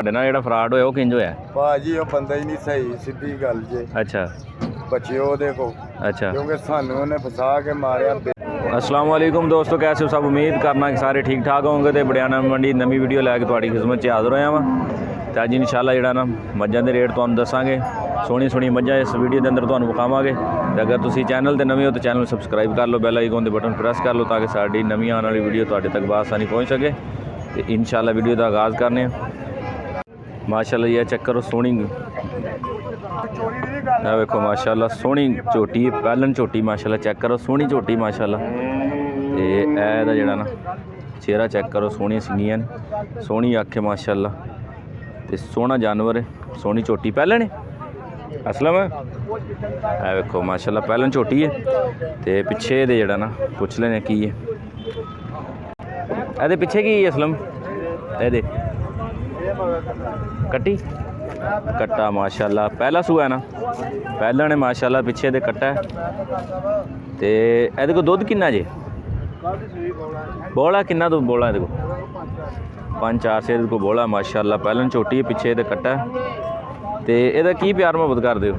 ਤੁਹਾਡੇ ਨਾਲ ਜਿਹੜਾ ਫਰਾਡ ਹੋਇਆ ਉਹ ਕਿੰਜ ਹੋਇਆ? ਭਾਜੀ ਉਹ ਬੰਦਾ ਹੀ ਨਹੀਂ ਸਹੀ, ਸਿੱਧੀ ਗੱਲ ਜੇ। ਅੱਛਾ बचियो देखो अच्छा क्योंकि सानू ने फसा के मारिया। अस्सलाम वालेकुम दोस्तों, कैसे हो सब? उम्मीद करना कि सारे ठीक ठाक होंगे। तो बड़ियाना मंडी नवी वीडियो लैके तुहाडी खिदमत च हाज़र होया वा। तो अज इंशाल्लाह जिहड़ा ना मझां दे रेट तुहानूं दस्सांगे। सोहनी सोहनी मझां इस वीडियो के अंदर तुहानूं विखावांगे। तो अगर तुसीं चैनल ते नवे हो तो चैनल सबसक्राइब कर लो, बैल आइकन दे बटन प्रेस कर लो ताकि साडी नवी आने वाली वीडियो तुहाडे तक बआसानी पहुँच सके। तो इंशाल्लाह वीडियो का आगाज़ करने। माशाल्लाह ये चेक करो, सोहनी वेखो माशाल्लाह सोहनी झोटी, पैलन झोटी माशाल्लाह चेक करो, सोहनी झोटी माशाल्लाह। ते एदा जेड़ा ना चेहरा चेक करो, सोहनी सिंगियां ने, सोहनी अख है माशाल्लाह। ते सोहना जानवर है, सोहनी झोटी पैलन है असलम है। वेखो माशाल्लाह पैलन झोटी है। ते पिछे दे जेड़ा ना पुछ लेने की है एदे पिछे की असलम, एदे कट्टी कट्टा माशाल्लाह पहला सूआ है ना, पहला ने माशाल्लाह पिछे दे कट्टा है। तो ये को दुध किन्ना जे बोला, किन्ना दुध बोला ये 5-4 से को बोला माशाल्लाह। पहलन छोटी है, पिछे दे कट्टा है। तो यदा की प्यार मुहब्बत कर दो?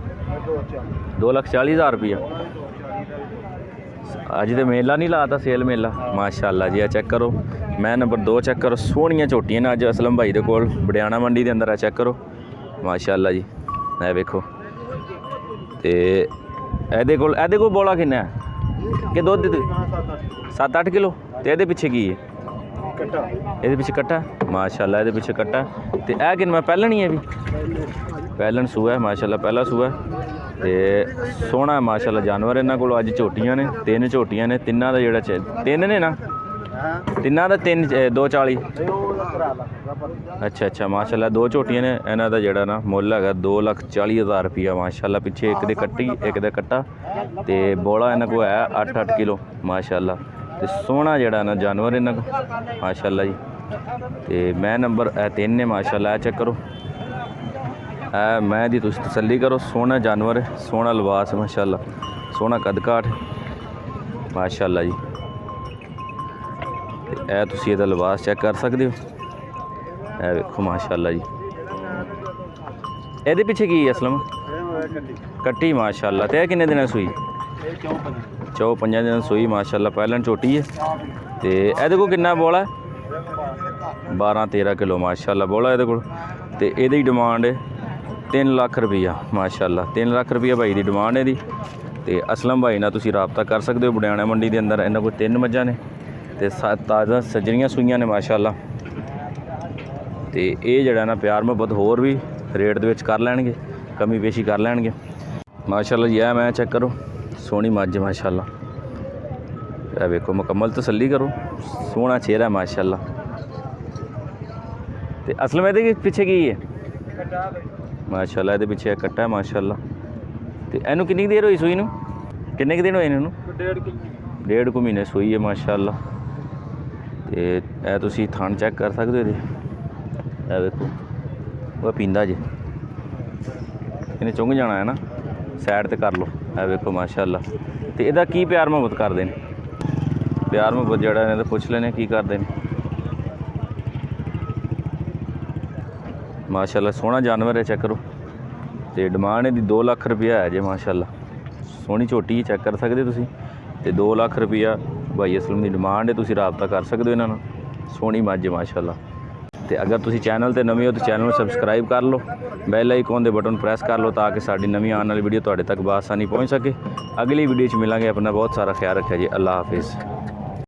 2,40,000 रुपया। अज तो मेला नहीं लाता, सेल मेला माशाल्लाह जी। चेक करो, मैं नंबर 2 चेक करो, सोहनियां झोटियां ने अज असलम भाई दे कोल बड़ियाना मंडी के अंदर आ। चेक करो माशाल्लाह जी, ए वेखो। तो एदे को बोला किन्ना है कि दुध 7-8 किलो। तो ये पिछे की है? ये पिछे कट्टा माशाल्लाह, ये पिछे कट्टा। तो यह कि मैं पैलन ही है भी, पैलन सूआ है माशाल्लाह, पहला सूआ है। तो सोहना है माशाल्लाह जानवर इन्हों को। अज झोटियां ने 3 झोटियां ने, तिन्ना का जोड़ा 3 ने ना, तिन्ना का 2,40। अच्छा अच्छा माशाल्लाह 2 झोटियां ने। इन्हों का जोड़ा ना मुल है 2,40,000 रुपया माशाल्लाह। पिछे एक दे कट्टी, एक दे कट्टा। तो बोला इन्हों को है 8-8 किलो माशाल्लाह। तो सोहना जोड़ा ना जानवर इन्हों को माशाल्लाह जी। तो मैं नंबर 3 ने माशाल्लाह। चेक करो, मैं दी तुसीं तसल्ली करो। सोहना जानवर है, सोहना लिबास माशाल्लाह, सोहना कद काठ माशाल्लाह जी। ए तुसीं इहदा लिबास चेक कर सकते हो। ए वेखो माशाल्लाह जी। ਇਹਦੇ ਪਿੱਛੇ ਕੀ ਅਸਲਮ? ਕੱਟੀ ਮਾਸ਼ਾਅੱਲਾ। ਤੇ ਇਹ ਕਿੰਨੇ ਦਿਨਾਂ ਸੂਈ? 4-5 ਦਿਨ ਸੂਈ ਮਾਸ਼ਾਅੱਲਾ। ਪਹਿਲਾਂ ਛੋਟੀ ਹੈ। ਤੇ ਇਹਦੇ ਕੋਲ ਕਿੰਨਾ ਬੋਲਾ? 12-13 ਕਿਲੋ ਮਾਸ਼ਾਅੱਲਾ ਬੋਲਾ ਇਹਦੇ ਕੋਲ। ਤੇ ਇਹਦੀ ਡਿਮਾਂਡ ਹੈ 3 ਲੱਖ ਰੁਪਈਆ ਮਾਸ਼ਾਅੱਲਾ। 3 ਲੱਖ ਰੁਪਈਆ ਭਾਈ ਦੀ ਡਿਮਾਂਡ ਇਹਦੀ। ਤੇ ਅਸਲਮ ਭਾਈ ਨਾਲ ਤੁਸੀਂ ਰਾਬਤਾ ਕਰ ਸਕਦੇ ਹੋ। ਬੜਿਆਣਾ ਮੰਡੀ ਦੇ ਅੰਦਰ ਇਹਨਾਂ ਕੋਲ 3 ਮੱਝਾਂ ਨੇ ਤੇ ਤਾਜ਼ਾ ਸੱਜਣੀਆਂ ਸੂਈਆਂ ਨੇ ਮਾਸ਼ਾਅੱਲਾ। ਤੇ ਇਹ ਜਿਹੜਾ ਨਾ ਪਿਆਰ ਮੁਹੱਬਤ ਹੋਰ ਵੀ रेट दे विच कर लैणगे, कमी पेशी कर लैणगे माशाल्लाह जी। मैं चेक करो, सोहनी मझ माशाल्लाह। ए वेखो मुकम्मल तसल्ली करो, सोहना चेहरा माशाल्लाह। ते असल में ये पिछे की है माशाल्लाह? ये पिछे कट्टा है माशाल्लाह। तो इनू कितनी देर हुई सूई नू? किन्ने दिन होए इन्हू? 1.5 महीने सूई है माशाल्लाह। तो यह तुसीं थान चेक कर सकते हो। ये वेखो वह पींदा जे, इन्हें चुंघ जाना है ना, सैड ते कर लो। है वेखो माशाल्लाह। तो यदा की प्यार मुहब्बत करते हैं? प्यार मुहब्बत जड़ा इन्हें पुछ लेने की करते हैं माशाल्लाह। सोहना जानवर है, चेक करो। तो डिमांड इसकी 2 लाख रुपया है जे माशाल्लाह। सोहनी झोटी चेक कर सकते तुसीं। ते 2 लाख रुपया भाई असलम की डिमांड है। तुसीं राबता कर सकते हो इन्हां नाल। सोहनी मझ माशाल्लाह। तो अगर तुसी चैनल ते नवे हो तो चैनल सबसक्राइब कर लो, बैल आइकन दे बटन प्रेस कर लो ताकि साडी नवी आने वाली वीडियो तुहाडे तक बआसानी पहुँच सके। अगली वीडियो च मिलांगे। अपना बहुत सारा ख्याल रखिए जी। अल्लाह हाफिज़।